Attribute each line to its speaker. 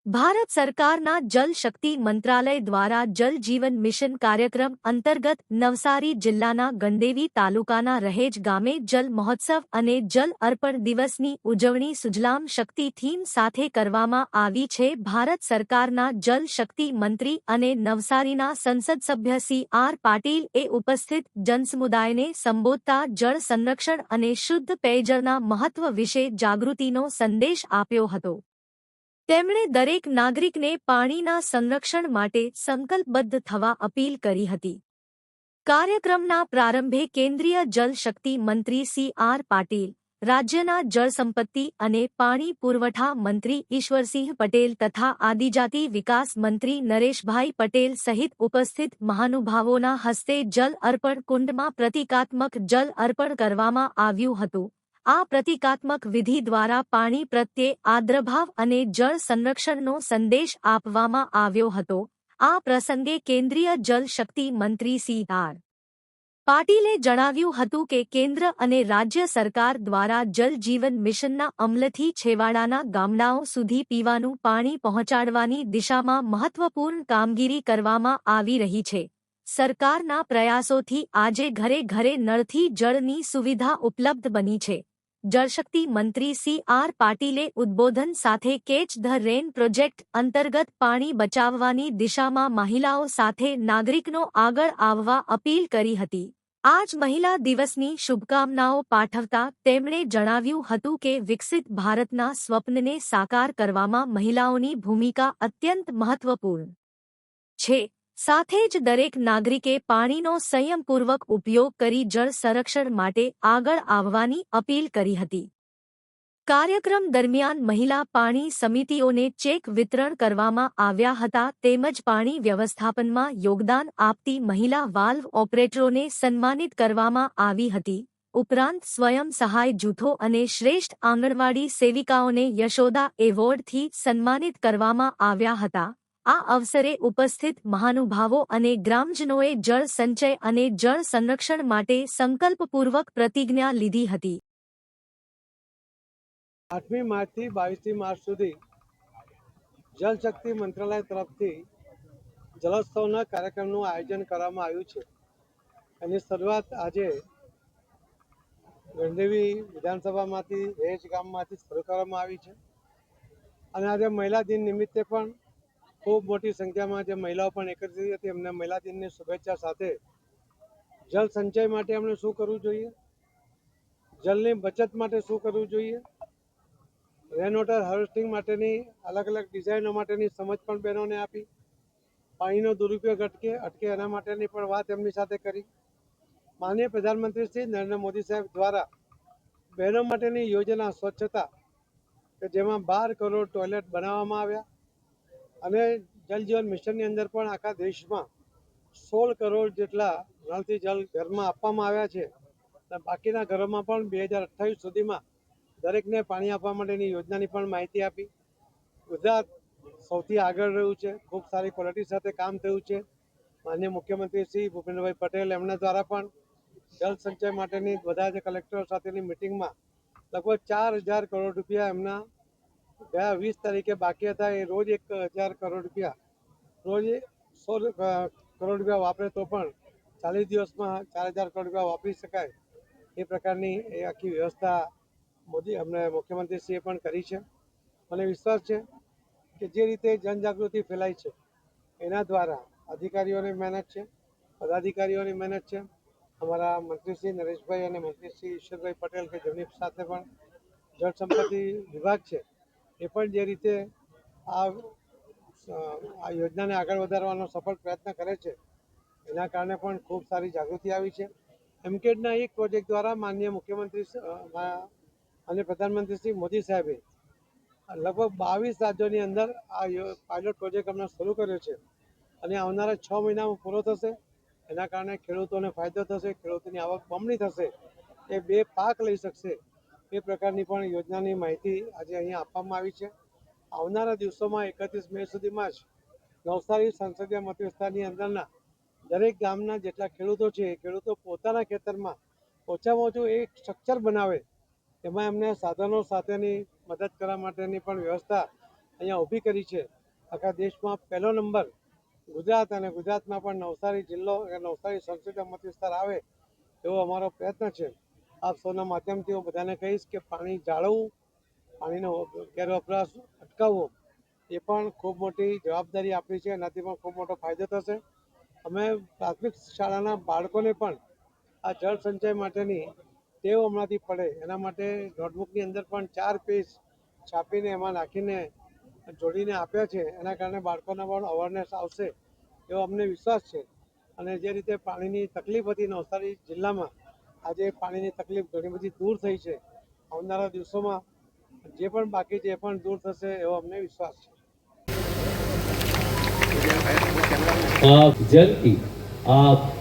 Speaker 1: ભારત સરકારના જલ શક્તિ મંત્રાલય દ્વારા જલ જીવન મિશન કાર્યક્રમ અંતર્ગત નવસારી જિલ્લાના ગંદેવી તાલુકાનાरहेજ ગામે જલ મહોત્સવ અને જલ અર્પણ દિવસની ઉજવણી સુજલામ શક્તિ થીમ સાથે કરવામાં આવી છે. ભારત સરકારના જલ શક્તિ મંત્રી અને નવસારીના સંસદ સભ્ય સી.આર. પાટીલ એ ઉપસ્થિત જનસમુદાયને સંબોધતા જળ સંરક્ષણ અને શુદ્ધ પેયજળના મહત્વ વિશે જાગૃતિનો સંદેશ આપ્યો હતો. તેમણે દરેક નાગરિકને પાણીના સંરક્ષણ માટે સંકલ્પબદ્ધ થવા અપીલ કરી હતી. કાર્યક્રમના પ્રારંભે કેન્દ્રીય જલ શક્તિ મંત્રી સી.આર. પાટીલ, રાજ્યના જળસંપત્તિ અને પાણી પુરવઠા મંત્રી ઈશ્વરસિંહ પટેલ તથા આદિજાતિ વિકાસ મંત્રી નરેશભાઈ પટેલ સહિત ઉપસ્થિત મહાનુભાવોના હસ્તે જલ અર્પણ કુંડમાં પ્રતિકાત્મક જલ અર્પણ કરવામાં આવ્યું હતું. આ પ્રતિકાત્મક વિધિ દ્વારા પાણી પ્રત્યે આદ્રભાવ અને જળ સંરક્ષણનો સંદેશ આપવામાં આવ્યો હતો. આ પ્રસંગે કેન્દ્રીય જલ શક્તિ મંત્રી સી.આર. પાટીલે જણાવ્યું હતું કે કેન્દ્ર અને રાજ્ય સરકાર દ્વારા જલ જીવન મિશનના અમલથી છેવાડાના ગામડાઓ સુધી પીવાનું પાણી પહોંચાડવાની દિશામાં મહત્વપૂર્ણ કામગીરી કરવામાં આવી રહી છે. સરકારના પ્રયાસોથી આજે ઘરે ઘરે નળથી જળની સુવિધા ઉપલબ્ધ બની છે. જળશક્તિ મંત્રી સી.આર. પાટીલે ઉદ્બોધન સાથે કેચ ધ રેન પ્રોજેક્ટ અંતર્ગત પાણી બચાવવાની દિશામાં મહિલાઓ સાથે નાગરિકનો આગળ આવવા અપીલ કરી હતી. આજ મહિલા દિવસની શુભકામનાઓ પાઠવતા તેમણે જણાવ્યું હતું કે વિકસિત ભારતના સ્વપ્નને સાકાર કરવામાં મહિલાઓની ભૂમિકા અત્યંત મહત્વપૂર્ણ છે. સાથે જ દરેક નાગરિકે પાણીનો સંયમપૂર્વક ઉપયોગ કરી જળ સંરક્ષણ માટે આગળ આવવાની અપીલ કરી હતી. કાર્યક્રમ દરમિયાન મહિલા પાણી સમિતિઓને ચેક વિતરણ કરવામાં આવ્યા હતા તેમજ પાણી વ્યવસ્થાપનમાં યોગદાન આપતી મહિલા વાલ્વ ઓપરેટરોને સન્માનિત કરવામાં આવી હતી. ઉપરાંત સ્વયં સહાય જૂથો અને શ્રેષ્ઠ આંગણવાડી સેવિકાઓને યશોદા એવોર્ડથી સન્માનિત કરવામાં આવ્યા હતા. આ અવસરે ઉપસ્થિત મહાનુભાવો અને ગ્રામજનોએ જળ સંચય અને જળ સંરક્ષણ માટે સંકલ્પપૂર્વક પ્રતિજ્ઞા લીધી હતી.
Speaker 2: 8મી માર્ચથી 22મી માર્ચ સુધી જલ શક્તિ મંત્રાલય તરફથી જલોત્સવના કાર્યક્રમનું આયોજન કરવામાં આવ્યું છે. એની શરૂઆત આજે ગંદેવી વિધાનસભામાંથી રહેજ ગામમાંથી શરૂ કરવામાં આવી છે અને આજે મહિલા દિન નિમિત્તે પણ ખૂબ મોટી સંખ્યામાં જે મહિલાઓ પણ એકત્રિત થઈ હતી એમને મહિલા દિનની શુભેચ્છા સાથે જળ સંચય માટે એમણે શું કરવું જોઈએ, જળની બચત માટે શું કરવું જોઈએ, રેન વોટર હાર્વેસ્ટિંગ માટેની અલગ અલગ ડિઝાઇનો માટેની સમજ પણ બહેનોને આપી, પાણીનો દુરુપયોગ અટકે એના માટેની પણ વાત એમની સાથે કરી. માનનીય પ્રધાનમંત્રી શ્રી નરેન્દ્ર મોદી સાહેબ દ્વારા બહેનો માટેની યોજના સ્વચ્છતા કે જેમાં 12 કરોડ ટોયલેટ બનાવવામાં આવ્યા અને જલ જીવન મિશનની અંદર પણ આખા દેશમાં 16 કરોડ જેટલા નળથી જલ ઘરમાં આપવામાં આવ્યા છે અને બાકીના ઘરોમાં પણ 2028 સુધીમાં દરેકને પાણી આપવા માટેની યોજનાની પણ માહિતી આપી. ગુજરાત સૌથી આગળ રહ્યું છે, ખૂબ સારી ક્વોલિટી સાથે કામ થયું છે. માનનીય મુખ્યમંત્રી શ્રી ભૂપેન્દ્રભાઈ પટેલ એમના દ્વારા પણ જળ સંચય માટેની બધા જ કલેક્ટરો સાથેની મિટિંગમાં લગભગ 4000 કરોડ રૂપિયા એમના ગયા 20 તારીખે બાકી હતા એ રોજ 1000 કરોડ રૂપિયા રોજ 100 કરોડ રૂપિયા વાપરે તો પણ 40 દિવસમાં 4000 કરોડ રૂપિયા વાપરી શકાય એ પ્રકારની એ આખી વ્યવસ્થા અમને મુખ્યમંત્રીશ્રીએ પણ કરી છે. મને વિશ્વાસ છે કે જે રીતે જનજાગૃતિ ફેલાય છે એના દ્વારા અધિકારીઓની મહેનત છે, પદાધિકારીઓની મહેનત છે, અમારા મંત્રીશ્રી નરેશભાઈ અને મંત્રીશ્રી ઈશ્વરભાઈ પટેલ કે જેમની સાથે પણ જળ સંપત્તિ વિભાગ છે એ પણ જે રીતે આ યોજનાને આગળ વધારવાનો સફળ પ્રયત્ન કરે છે એના કારણે પણ ખૂબ સારી જાગૃતિ આવી છે. એમકેડના એક પ્રોજેક્ટ દ્વારા માનનીય મુખ્યમંત્રી અને પ્રધાનમંત્રી શ્રી મોદી સાહેબે લગભગ 22 રાજ્યોની અંદર આ પાયલોટ પ્રોજેક્ટ અમને શરૂ કર્યો છે અને આવનારા 6 મહિનામાં પૂરો થશે. એના કારણે ખેડૂતોને ફાયદો થશે, ખેડૂતોની આવક બમણી થશે, એ 2 પાક લઈ શકશે એ પ્રકારની પણ યોજનાની માહિતી આજે અહીંયા આપવામાં આવી છે. આવનારા દિવસોમાં 31 મે સુધીમાં જ નવસારી સંસદીય મત વિસ્તારની અંદરના દરેક ગામના જેટલા ખેડૂતો છે એ ખેડૂતો પોતાના ખેતરમાં ઓછામાં ઓછું એક સ્ટ્રક્ચર બનાવે, એમાં એમને સાધનો સાથેની મદદ કરવા માટેની પણ વ્યવસ્થા અહીંયા ઊભી કરી છે. આખા દેશમાં પહેલો નંબર ગુજરાત, અને ગુજરાતમાં પણ નવસારી જિલ્લો નવસારી સંસદીય મત વિસ્તાર આવે એવો અમારો પ્રયત્ન છે. આપ સૌના માધ્યમથી હું બધાને કહીશ કે પાણી જાળવવું, પાણીનો ગેરવપરાશ અટકાવવો એ પણ ખૂબ મોટી જવાબદારી આપણી છે. એનાથી પણ ખૂબ મોટો ફાયદો થશે. અમે પ્રાથમિક શાળાના બાળકોને પણ આ જળ સંચય માટેની ટેવ હમણાંથી પડે એના માટે નોટબુકની અંદર પણ 4 પેજ છાપીને એમાં નાખીને જોડીને આપ્યા છે. એના કારણે બાળકોને પણ અવેરનેસ આવશે એવો અમને વિશ્વાસ છે. અને જે રીતે પાણીની તકલીફ હતી નવસારી જિલ્લામાં, આજે પાણીની તકલીફ ઘણી બધી દૂર થઈ છે. આવનારા દિવસોમાં જે પણ બાકી છે એ પણ દૂર થશે એવો અમને વિશ્વાસ છે.
Speaker 3: जल की आप